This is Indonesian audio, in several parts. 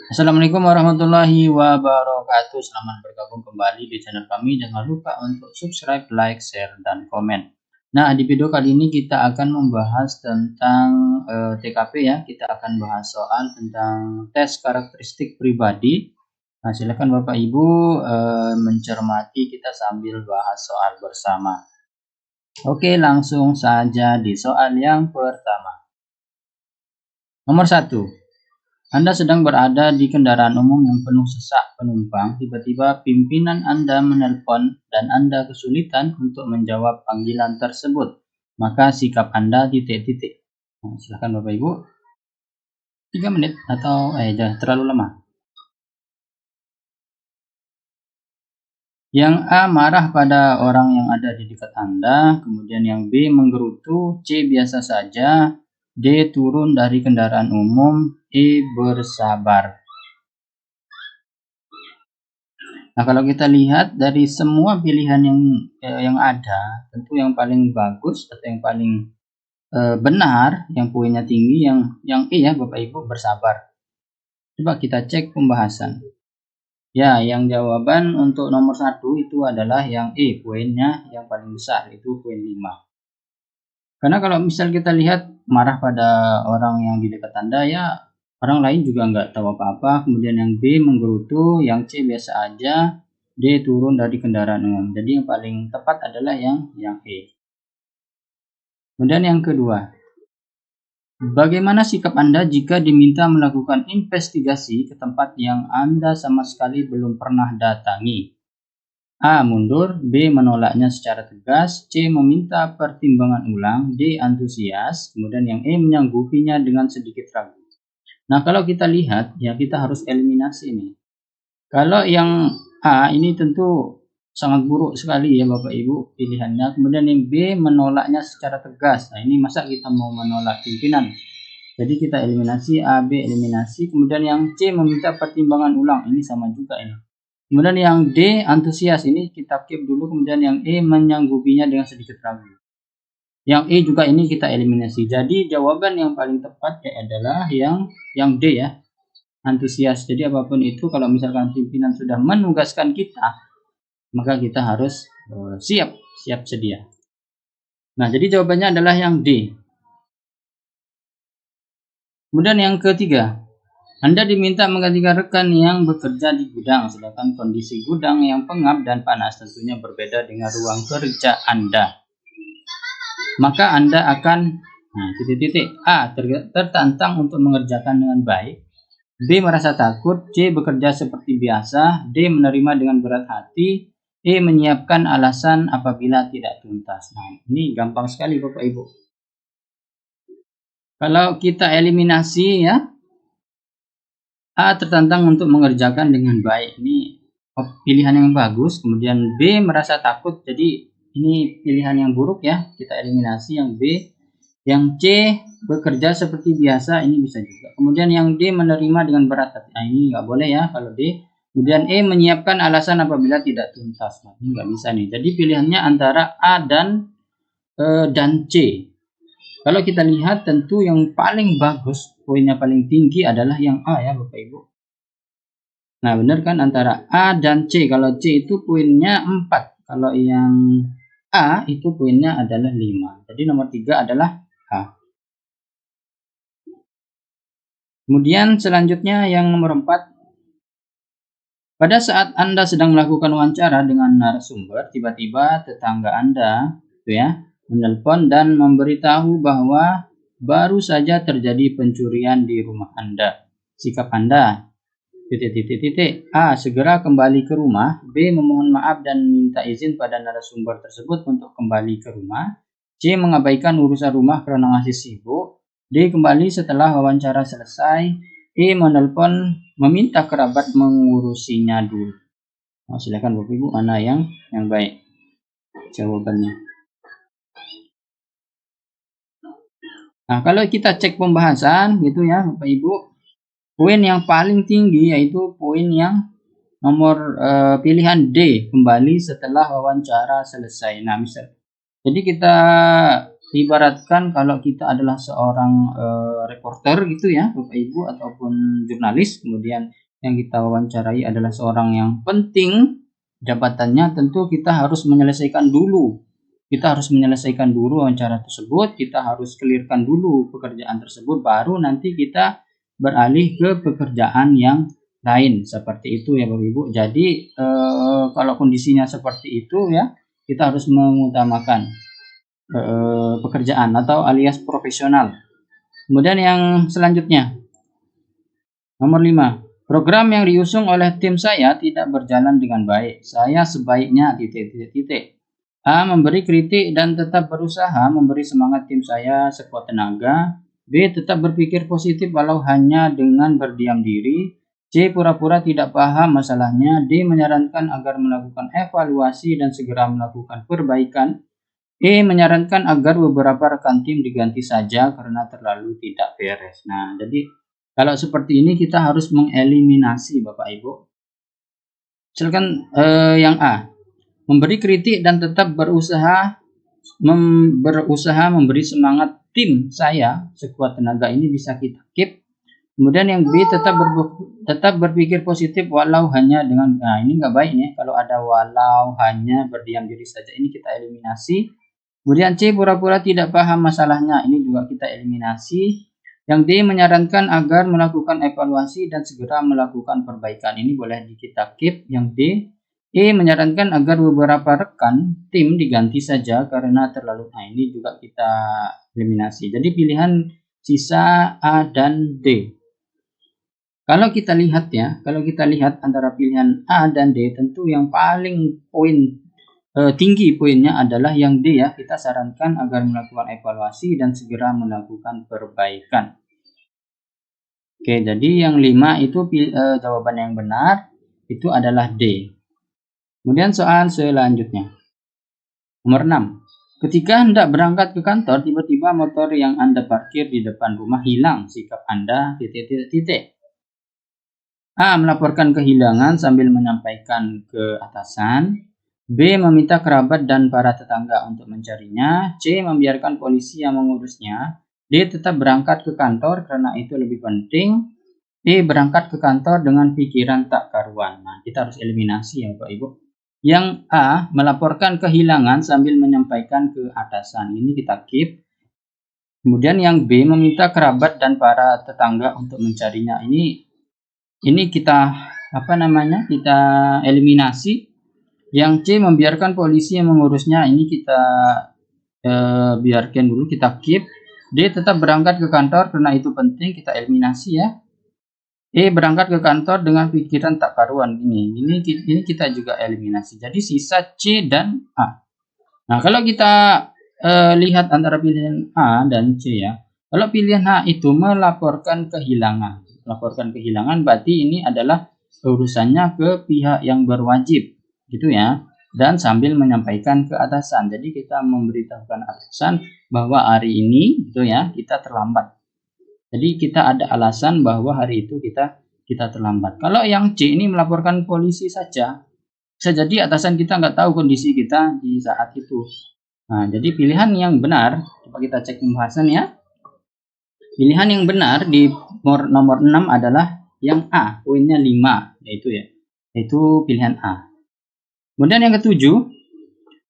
Assalamualaikum warahmatullahi wabarakatuh. Selamat bergabung kembali di channel kami. Jangan lupa untuk subscribe, like, share, dan komen. Nah, di video kali ini kita akan membahas tentang TKP ya. Kita akan bahas soal tentang tes karakteristik pribadi. Nah, silakan Bapak Ibu mencermati kita sambil bahas soal bersama. Oke, langsung saja di soal yang pertama. Nomor 1. Anda sedang berada di kendaraan umum yang penuh sesak penumpang. Tiba-tiba pimpinan Anda menelpon dan Anda kesulitan untuk menjawab panggilan tersebut. Maka sikap Anda titik-titik. Nah, silakan Bapak Ibu. 3 menit atau jangan terlalu lama. Yang A marah pada orang yang ada di dekat Anda, kemudian yang B menggerutu, C biasa saja, D turun dari kendaraan umum, E bersabar. Nah, kalau kita lihat dari semua pilihan yang ada, tentu yang paling bagus atau yang paling benar, yang poinnya tinggi, yang E ya Bapak Ibu, bersabar. Coba kita cek pembahasan. Ya, yang jawaban untuk nomor 1 itu adalah yang E, poinnya yang paling besar, itu poin 5. Karena kalau misal kita lihat marah pada orang yang di dekat Anda, ya orang lain juga nggak tahu apa-apa. Kemudian yang B menggerutu, yang C biasa aja, D turun dari kendaraan umum. Jadi yang paling tepat adalah yang E. Kemudian yang kedua, bagaimana sikap Anda jika diminta melakukan investigasi ke tempat yang Anda sama sekali belum pernah datangi? A. Mundur, B. Menolaknya secara tegas, C. Meminta pertimbangan ulang, D. Antusias, kemudian yang E. Menyanggupinya dengan sedikit ragu. Nah, kalau kita lihat, ya kita harus eliminasi nih. Kalau yang A ini tentu sangat buruk sekali ya Bapak Ibu pilihannya. Kemudian yang B menolaknya secara tegas. Nah, ini masa kita mau menolak pimpinan? Jadi kita eliminasi, A, B eliminasi. Kemudian yang C meminta pertimbangan ulang. Ini sama juga ini. Kemudian yang D antusias, ini kita keep dulu. Kemudian yang E menyanggupinya dengan sedikit ragu. Yang E juga ini kita eliminasi. Jadi jawaban yang paling tepat adalah yang D ya, antusias. Jadi apapun itu, kalau misalkan pimpinan sudah menugaskan kita, maka kita harus siap sedia. Nah, jadi jawabannya adalah yang D. Kemudian yang ketiga, Anda diminta menggantikan rekan yang bekerja di gudang, sedangkan kondisi gudang yang pengap dan panas tentunya berbeda dengan ruang kerja Anda. Maka Anda akan A. tertantang untuk mengerjakan dengan baik, B. merasa takut, C. bekerja seperti biasa, D. menerima dengan berat hati, E. menyiapkan alasan apabila tidak tuntas. Nah, ini gampang sekali Bapak Ibu. Kalau kita eliminasi ya, A. tertantang untuk mengerjakan dengan baik, ini pilihan yang bagus. Kemudian B. merasa takut, jadi ini pilihan yang buruk ya, kita eliminasi yang B. Yang C. bekerja seperti biasa, ini bisa juga. Kemudian yang D. menerima dengan berat hati, nah ini nggak boleh ya kalau D. Kemudian E. menyiapkan alasan apabila tidak tuntas, nah ini nggak bisa nih. Jadi pilihannya antara A dan C. Kalau kita lihat tentu yang paling bagus, poinnya paling tinggi adalah yang A ya Bapak Ibu. Nah benar kan, antara A dan C. Kalau C itu poinnya 4. Kalau yang A itu poinnya adalah 5. Jadi nomor 3 adalah A. Kemudian selanjutnya yang nomor 4. Pada saat Anda sedang melakukan wawancara dengan narasumber, tiba-tiba tetangga Anda menelpon dan memberitahu bahwa baru saja terjadi pencurian di rumah Anda. Sikap Anda A. segera kembali ke rumah, B. memohon maaf dan minta izin pada narasumber tersebut untuk kembali ke rumah, C. mengabaikan urusan rumah karena masih sibuk, D. kembali setelah wawancara selesai, E. menelpon meminta kerabat mengurusinya dulu. Nah, silakan Bapak Ibu, mana yang baik jawabannya. Nah, kalau kita cek pembahasan gitu ya Bapak Ibu, poin yang paling tinggi yaitu poin yang nomor pilihan D, kembali setelah wawancara selesai. Nah, misal jadi kita ibaratkan kalau kita adalah seorang reporter gitu ya Bapak Ibu, ataupun jurnalis, kemudian yang kita wawancarai adalah seorang yang penting jabatannya, tentu kita harus menyelesaikan dulu. Kita harus menyelesaikan dulu wawancara tersebut, kita harus clearkan dulu pekerjaan tersebut, baru nanti kita beralih ke pekerjaan yang lain, seperti itu ya Bapak Ibu. Jadi kalau kondisinya seperti itu ya, kita harus mengutamakan pekerjaan atau alias profesional. Kemudian yang selanjutnya, nomor 5, program yang diusung oleh tim saya tidak berjalan dengan baik. Saya sebaiknya titik. A. Memberi kritik dan tetap berusaha memberi semangat tim saya sekuat tenaga. B. Tetap berpikir positif walau hanya dengan berdiam diri. C. Pura-pura tidak paham masalahnya. D. Menyarankan agar melakukan evaluasi dan segera melakukan perbaikan. E. Menyarankan agar beberapa rekan tim diganti saja karena terlalu tidak beres. Nah, jadi kalau seperti ini kita harus mengeliminasi Bapak Ibu. Silakan yang A. Memberi kritik dan tetap berusaha memberi semangat tim saya sekuat tenaga, ini bisa kita keep. Kemudian yang B, tetap berpikir positif walau hanya dengan, nah ini nggak baik nih kalau ada walau hanya berdiam diri saja, ini kita eliminasi. Kemudian C, pura-pura tidak paham masalahnya, ini juga kita eliminasi. Yang D, menyarankan agar melakukan evaluasi dan segera melakukan perbaikan, ini boleh kita keep yang D. E, menyarankan agar beberapa rekan tim diganti saja karena terlalu, nah ini juga kita eliminasi. Jadi pilihan sisa A dan D. Kalau kita lihat ya, kalau kita lihat antara pilihan A dan D, tentu yang paling tinggi poinnya adalah yang D ya. Kita sarankan agar melakukan evaluasi dan segera melakukan perbaikan. Oke, jadi yang 5 itu jawaban yang benar itu adalah D. Kemudian soal selanjutnya. Nomor 6. Ketika hendak berangkat ke kantor, tiba-tiba motor yang Anda parkir di depan rumah hilang. Sikap Anda titik. A. Melaporkan kehilangan sambil menyampaikan ke atasan. B. Meminta kerabat dan para tetangga untuk mencarinya. C. Membiarkan polisi yang mengurusnya. D. Tetap berangkat ke kantor karena itu lebih penting. E. Berangkat ke kantor dengan pikiran tak karuan. Nah, kita harus eliminasi ya Bapak Ibu. Yang A. Melaporkan kehilangan sambil menyampaikan ke atasan. Ini kita keep. Kemudian yang B. Meminta kerabat dan para tetangga untuk mencarinya. Ini kita kita eliminasi. Yang C, membiarkan polisi yang mengurusnya, ini kita biarkan dulu, kita keep. D, tetap berangkat ke kantor karena itu penting, kita eliminasi ya. E, berangkat ke kantor dengan pikiran tak karuan, ini kita juga eliminasi. Jadi sisa C dan A. Nah, kalau kita lihat antara pilihan A dan C ya. Kalau pilihan A itu melaporkan kehilangan. Melaporkan kehilangan berarti ini adalah urusannya ke pihak yang berwajib gitu ya, dan sambil menyampaikan ke atasan. Jadi kita memberitahukan atasan bahwa hari ini gitu ya kita terlambat. Jadi kita ada alasan bahwa hari itu kita terlambat. Kalau yang C ini melaporkan polisi saja, bisa jadi atasan kita nggak tahu kondisi kita di saat itu. Nah, jadi pilihan yang benar, coba kita cek pembahasan ya. Pilihan yang benar di nomor 6 adalah yang A, poinnya 5, yaitu pilihan A. Kemudian yang ketujuh,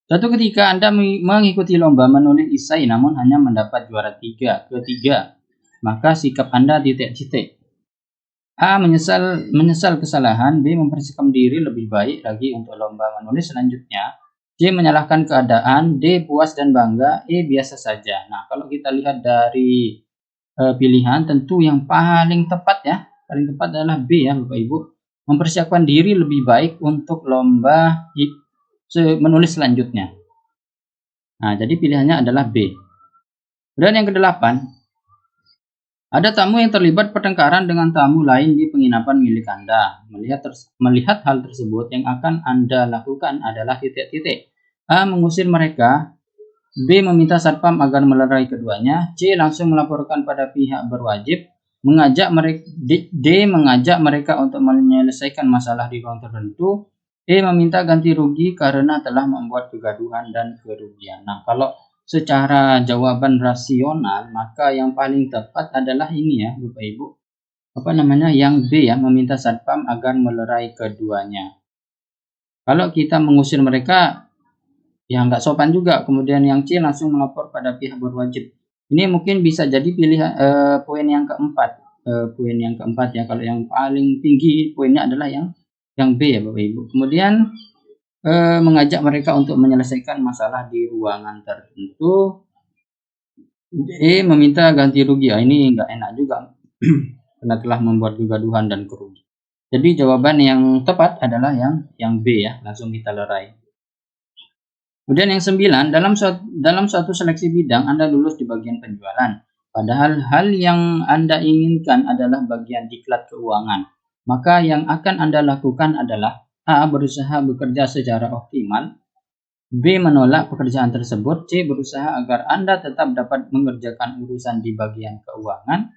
suatu ketika Anda mengikuti lomba menulis esai namun hanya mendapat juara ketiga, maka sikap Anda titik. A. Menyesal kesalahan. B. Mempersiapkan diri lebih baik lagi untuk lomba menulis selanjutnya. C. Menyalahkan keadaan. D. Puas dan bangga. E. Biasa saja. Nah, kalau kita lihat dari pilihan, tentu yang paling tepat adalah B ya Bapak Ibu. Mempersiapkan diri lebih baik untuk lomba menulis selanjutnya. Nah, jadi pilihannya adalah B. Dan yang ke-8, ada tamu yang terlibat pertengkaran dengan tamu lain di penginapan milik Anda. Melihat hal tersebut, yang akan Anda lakukan adalah titik. A. Mengusir mereka. B. Meminta satpam agar melerai keduanya. C. Langsung melaporkan pada pihak berwajib. D. Mengajak mereka untuk menyelesaikan masalah di ruang tertentu. E. Meminta ganti rugi karena telah membuat kegaduhan dan kerugian. Nah, kalau secara jawaban rasional, maka yang paling tepat adalah ini ya, Bapak Ibu. Apa namanya? Yang B ya, meminta satpam agar melerai keduanya. Kalau kita mengusir mereka, ya nggak sopan juga. Kemudian yang C langsung melapor pada pihak berwajib. Ini mungkin bisa jadi pilihan poin yang keempat. Poin yang keempat ya. Kalau yang paling tinggi poinnya adalah yang B ya Bapak Ibu. Kemudian mengajak mereka untuk menyelesaikan masalah di ruangan tertentu. D meminta ganti rugi. Ini nggak enak juga karena telah membuat kegaduhan dan kerugian. Jadi jawaban yang tepat adalah yang B ya, langsung kita lerai. Kemudian yang 9, dalam suatu seleksi bidang Anda lulus di bagian penjualan. Padahal hal yang Anda inginkan adalah bagian diklat keuangan. Maka yang akan Anda lakukan adalah A. Berusaha bekerja secara optimal, B. Menolak pekerjaan tersebut, C. Berusaha agar Anda tetap dapat mengerjakan urusan di bagian keuangan,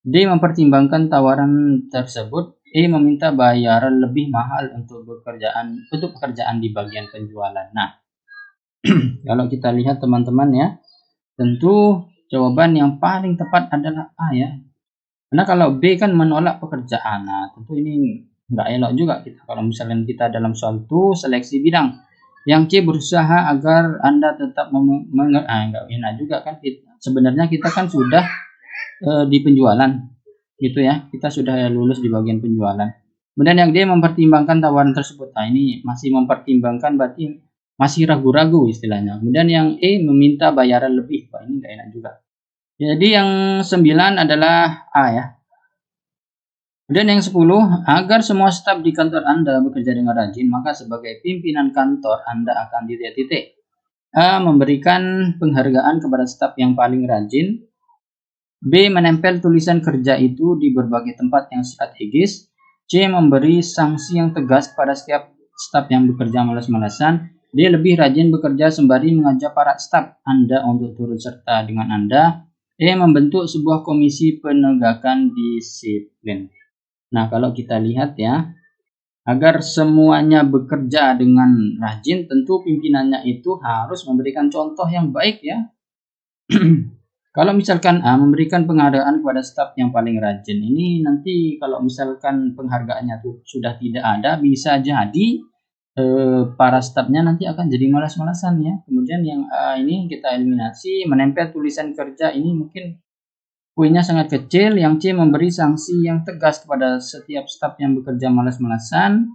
D. Mempertimbangkan tawaran tersebut, E. Meminta bayaran lebih mahal untuk pekerjaan di bagian penjualan. Nah, kalau kita lihat teman-teman ya, tentu jawaban yang paling tepat adalah A ya. Karena kalau B kan menolak pekerjaan, nah tentu ini nggak elok juga kita kalau misalnya kita dalam suatu seleksi bidang. Yang C berusaha agar Anda tetap nggak enak juga kan. Sebenarnya kita kan sudah di penjualan gitu ya, kita sudah lulus di bagian penjualan. Kemudian yang D mempertimbangkan tawaran tersebut. Nah ini masih mempertimbangkan, berarti masih ragu-ragu istilahnya. Kemudian yang E meminta bayaran lebih. Wah ini nggak enak juga. Jadi yang 9 adalah A ya. Kemudian yang 10, agar semua staf di kantor Anda bekerja dengan rajin, maka sebagai pimpinan kantor Anda akan titik-titik. A. Memberikan penghargaan kepada staf yang paling rajin. B. Menempel tulisan kerja itu di berbagai tempat yang strategis. C. Memberi sanksi yang tegas pada setiap staf yang bekerja malas-malasan. D. Lebih rajin bekerja sembari mengajak para staf Anda untuk turut serta dengan Anda. E. Membentuk sebuah komisi penegakan disiplin. Nah, kalau kita lihat ya, agar semuanya bekerja dengan rajin, tentu pimpinannya itu harus memberikan contoh yang baik ya. Kalau misalkan A memberikan penghargaan kepada staf yang paling rajin, ini nanti kalau misalkan penghargaannya tuh sudah tidak ada, bisa jadi para stafnya nanti akan jadi malas-malasan ya. Kemudian yang A ini kita eliminasi, menempel tulisan kerja ini mungkin poinnya sangat kecil. Yang C memberi sanksi yang tegas kepada setiap staf yang bekerja malas-malasan.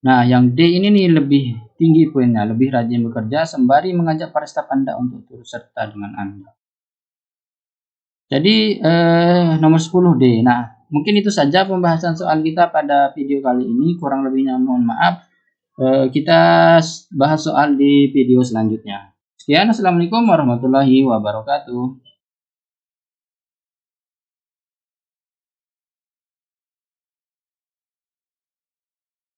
Nah, yang D ini nih lebih tinggi poinnya, lebih rajin bekerja sembari mengajak para staf Anda untuk turut serta dengan Anda. Jadi nomor 10D. Nah, mungkin itu saja pembahasan soal kita pada video kali ini. Kurang lebihnya mohon maaf. Kita bahas soal di video selanjutnya. Sekian, assalamualaikum warahmatullahi wabarakatuh.